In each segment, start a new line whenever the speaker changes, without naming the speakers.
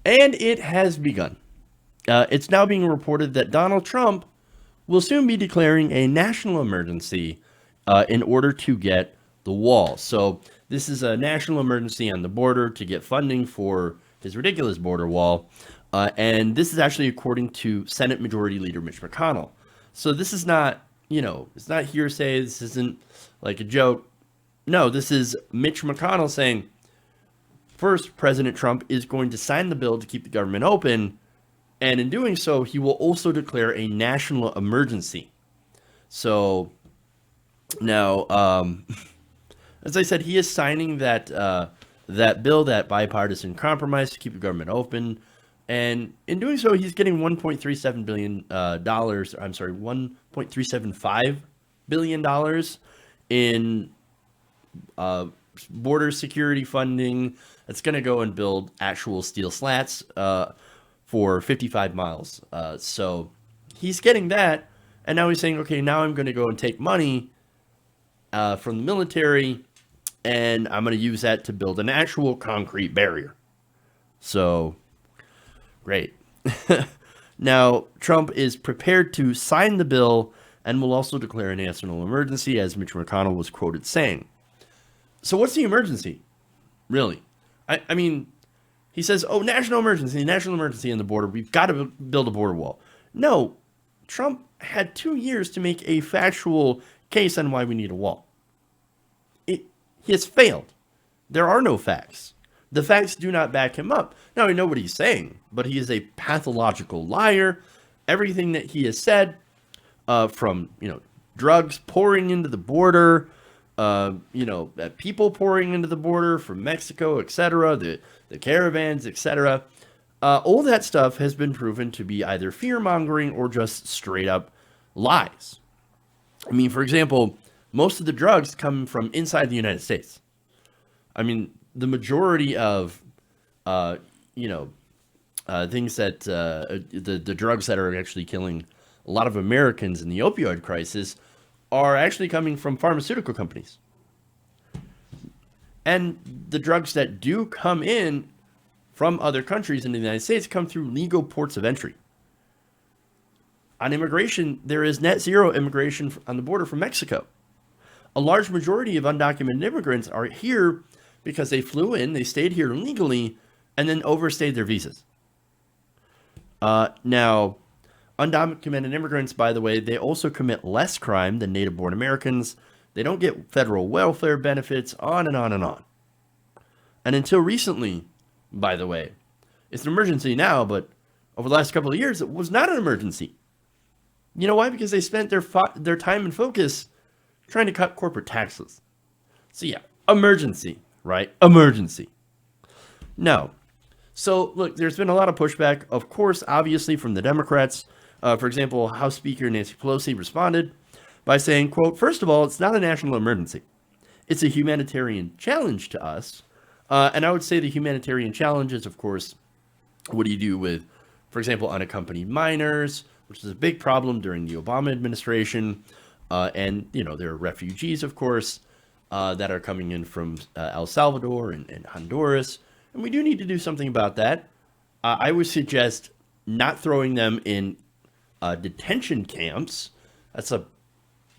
And it has begun. It's now being reported that Donald Trump will soon be declaring a national emergency in order to get the wall. So this is a national emergency on the border to get funding for his ridiculous border wall. And this is actually according to Senate Majority Leader Mitch McConnell. So this is not, it's not hearsay. This isn't like a joke. No, this is Mitch McConnell saying, first, President Trump is going to sign the bill to keep the government open. And in doing so, he will also declare a national emergency. So now, as I said, he is signing that bill, that bipartisan compromise to keep the government open. And in doing so, he's getting $1.37 billion. I'm sorry, $1.375 billion in border security funding. That's going to go and build actual steel slats for 55 miles. So he's getting that. And now he's saying, okay, now I'm going to go and take money from the military, and I'm going to use that to build an actual concrete barrier. So, great. Now, Trump is prepared to sign the bill and will also declare a national emergency, as Mitch McConnell was quoted saying. So what's the emergency, really? I mean, he says, oh, national emergency in the border. We've got to build a border wall. No, Trump had 2 years to make a factual case on why we need a wall. He has failed. There are no facts. The facts do not back him up. Now, I know what he's saying, but he is a pathological liar. Everything that he has said, from, drugs pouring into the border, people pouring into the border from Mexico, etc., the caravans, etc., all that stuff has been proven to be either fear-mongering or just straight-up lies. I mean, for example, most of the drugs come from inside the United States. I mean, the majority of, things that, the drugs that are actually killing a lot of Americans in the opioid crisis are actually coming from pharmaceutical companies. And the drugs that do come in from other countries in the United States come through legal ports of entry. On immigration, there is net zero immigration on the border from Mexico. A large majority of undocumented immigrants are here because they flew in, they stayed here legally, and then overstayed their visas. Now, undocumented immigrants, by the way, they also commit less crime than native-born Americans. They don't get federal welfare benefits, on and on and on. And until recently, by the way, it's an emergency now, but over the last couple of years, it was not an emergency. You know why? Because they spent their time and focus trying to cut corporate taxes. So yeah, emergency, right? Emergency. No. So look, there's been a lot of pushback, of course, obviously from the Democrats. For example, House Speaker Nancy Pelosi responded by saying, quote, first of all, it's not a national emergency. It's a humanitarian challenge to us. And I would say the humanitarian challenge is, of course, what do you do with, for example, unaccompanied minors, which is a big problem during the Obama administration. And, there are refugees, of course, that are coming in from El Salvador and Honduras. And we do need to do something about that. I would suggest not throwing them in detention camps. That's a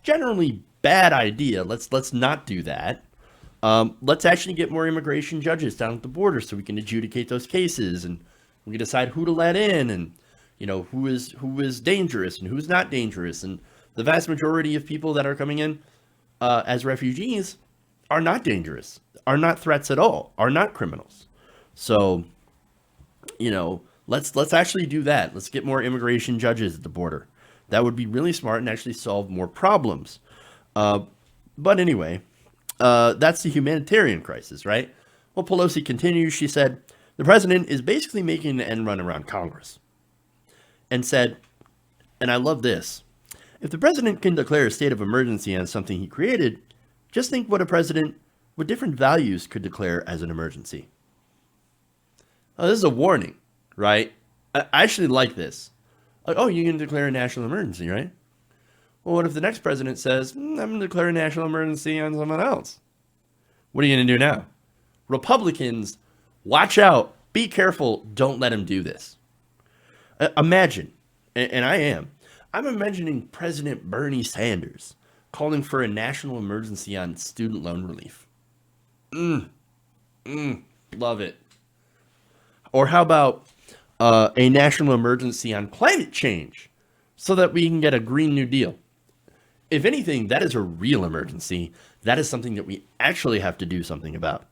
generally bad idea. Let's not do that. Let's actually get more immigration judges down at the border so we can adjudicate those cases, and we can decide who to let in, and who is dangerous and who's not dangerous. And the vast majority of people that are coming in as refugees are not dangerous, are not threats at all, are not criminals. So, let's actually do that. Let's get more immigration judges at the border. That would be really smart and actually solve more problems. But anyway, that's the humanitarian crisis, right? Well, Pelosi continues. She said, the president is basically making an end run around Congress. And said, and I love this, if the president can declare a state of emergency on something he created, just think what a president with different values could declare as an emergency. Oh, this is a warning, right? I actually like this. Like, oh, you can declare a national emergency, right? Well, what if the next president says, I'm going to declare a national emergency on someone else? What are you going to do now? Republicans, watch out. Be careful. Don't let him do this. Imagine, and I'm imagining President Bernie Sanders calling for a national emergency on student loan relief. Love it. Or how about a national emergency on climate change so that we can get a Green New Deal? If anything, that is a real emergency. That is something that we actually have to do something about.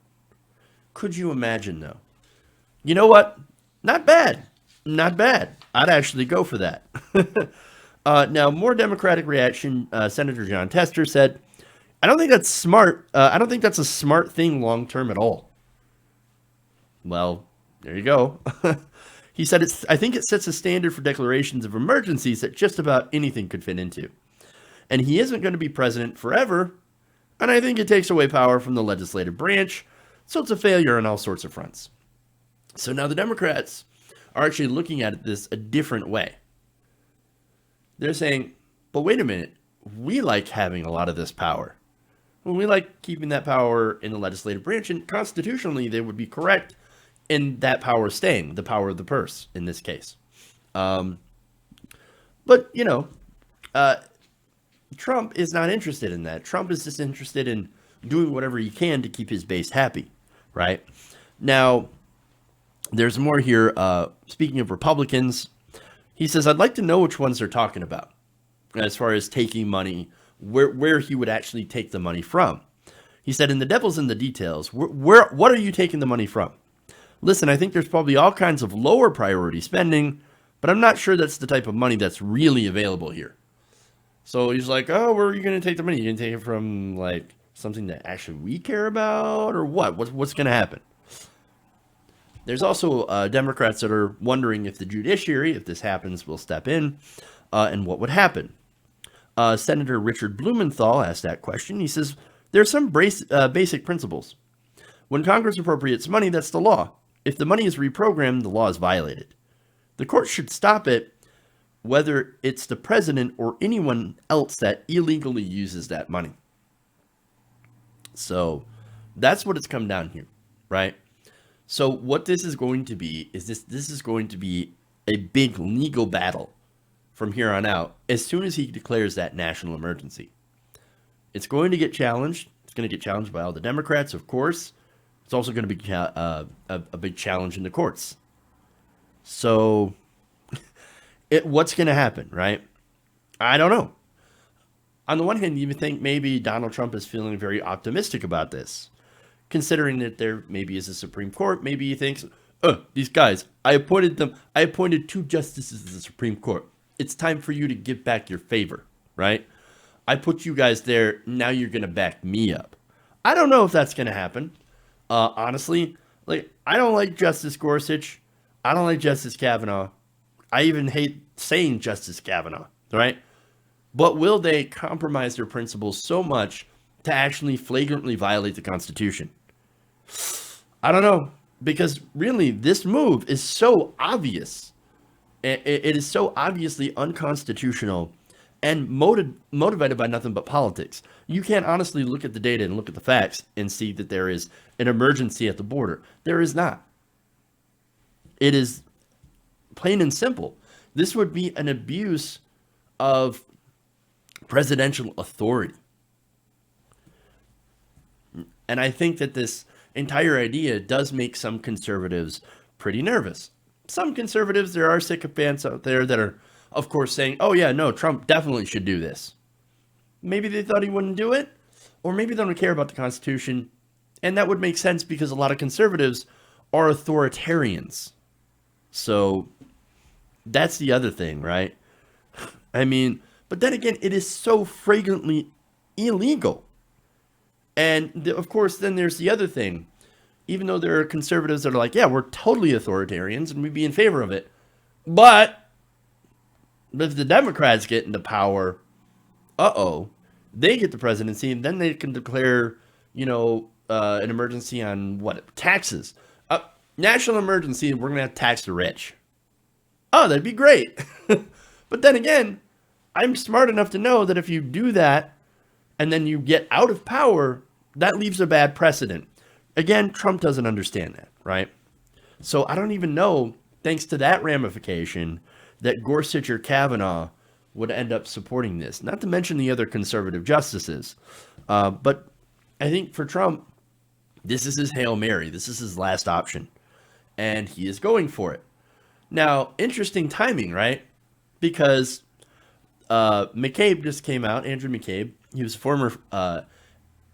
Could you imagine, though? You know what? Not bad. Not bad. I'd actually go for that. Now, more Democratic reaction. Senator Jon Tester said, I don't think that's smart. I don't think that's a smart thing long term at all. Well, there you go. He said, I think it sets a standard for declarations of emergencies that just about anything could fit into. And he isn't going to be president forever. And I think it takes away power from the legislative branch. So it's a failure on all sorts of fronts. So now the Democrats are actually looking at this a different way. They're saying, but wait a minute, we like having a lot of this power. Well, we like keeping that power in the legislative branch, and constitutionally they would be correct in that power staying, the power of the purse in this case. But, Trump is not interested in that. Trump is just interested in doing whatever he can to keep his base happy, right? Now, there's more here. Speaking of Republicans, he says, I'd like to know which ones they're talking about as far as taking money, where he would actually take the money from. He said, and the devil's in the details. What are you taking the money from? Listen, I think there's probably all kinds of lower priority spending, but I'm not sure that's the type of money that's really available here. So he's like, oh, where are you going to take the money? You going to take it from like something that actually we care about, or what? What's going to happen? There's also Democrats that are wondering if the judiciary, if this happens, will step in, and what would happen. Senator Richard Blumenthal asked that question. He says, there are some basic principles. When Congress appropriates money, that's the law. If the money is reprogrammed, the law is violated. The court should stop it, whether it's the president or anyone else that illegally uses that money. So that's what it's come down here, right? So what this is going to be is this is going to be a big legal battle from here on out as soon as he declares that national emergency. It's going to get challenged. It's going to get challenged by all the Democrats, of course. It's also going to be a big challenge in the courts. So what's going to happen, right? I don't know. On the one hand, you would think maybe Donald Trump is feeling very optimistic about this, considering that there maybe is a Supreme Court. Maybe he thinks, these guys, I appointed 2 justices to the Supreme Court. It's time for you to give back your favor, right? I put you guys there. Now you're going to back me up. I don't know if that's going to happen. Honestly, I don't like Justice Gorsuch. I don't like Justice Kavanaugh. I even hate saying Justice Kavanaugh, right? But will they compromise their principles so much to actually flagrantly violate the Constitution? I don't know, because really this move is so obvious. It is so obviously unconstitutional and motivated by nothing but politics. You can't honestly look at the data and look at the facts and see that there is an emergency at the border. There is not. It is plain and simple. This would be an abuse of presidential authority. And I think that this entire idea does make some conservatives pretty nervous. Some conservatives, there are sycophants out there that are, of course, saying, oh yeah, no, Trump definitely should do this. Maybe they thought he wouldn't do it, or maybe they don't care about the Constitution. And that would make sense because a lot of conservatives are authoritarians. So that's the other thing, right? I mean, but then again, it is so flagrantly illegal. And of course, then there's the other thing. Even though there are conservatives that are like, yeah, we're totally authoritarians and we'd be in favor of it. But if the Democrats get into power, they get the presidency, and then they can declare, an emergency on taxes. National emergency, we're going to have to tax the rich. Oh, that'd be great. But then again, I'm smart enough to know that if you do that and then you get out of power, that leaves a bad precedent. Again, Trump doesn't understand that, right? So I don't even know, thanks to that ramification, that Gorsuch or Kavanaugh would end up supporting this. Not to mention the other conservative justices. But I think for Trump, this is his Hail Mary. This is his last option. And he is going for it. Now, interesting timing, right? Because McCabe just came out, Andrew McCabe. He was a former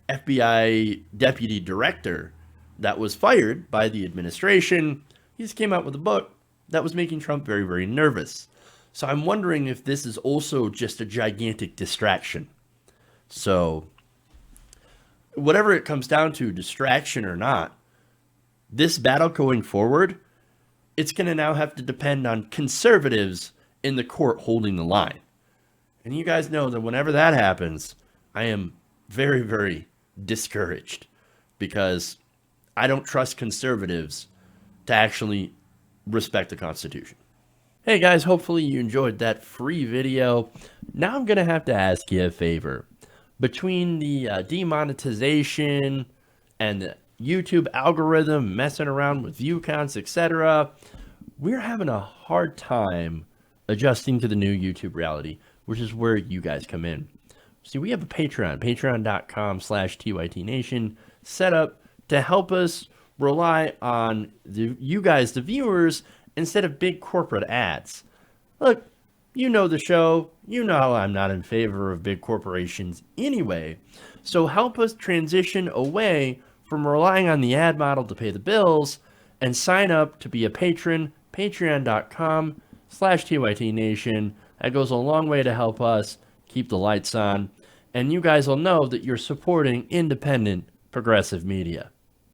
FBI deputy director that was fired by the administration. He just came out with a book that was making Trump very, very nervous. So I'm wondering if this is also just a gigantic distraction. So whatever it comes down to, distraction or not, this battle going forward, it's going to now have to depend on conservatives in the court holding the line. And you guys know that whenever that happens, I am very, very discouraged because I don't trust conservatives to actually respect the Constitution. Hey guys, hopefully you enjoyed that free video. Now I'm going to have to ask you a favor. Between the demonetization and the YouTube algorithm messing around with view counts, etc., we're having a hard time adjusting to the new YouTube reality, which is where you guys come in. See, we have a Patreon, patreon.com/TYTNation, set up to help us rely on you guys, the viewers, instead of big corporate ads. Look, you know the show. You know I'm not in favor of big corporations anyway. So help us transition away from relying on the ad model to pay the bills and sign up to be a patron, patreon.com/TYTNation. That goes a long way to help us keep the lights on. And you guys will know that you're supporting independent progressive media.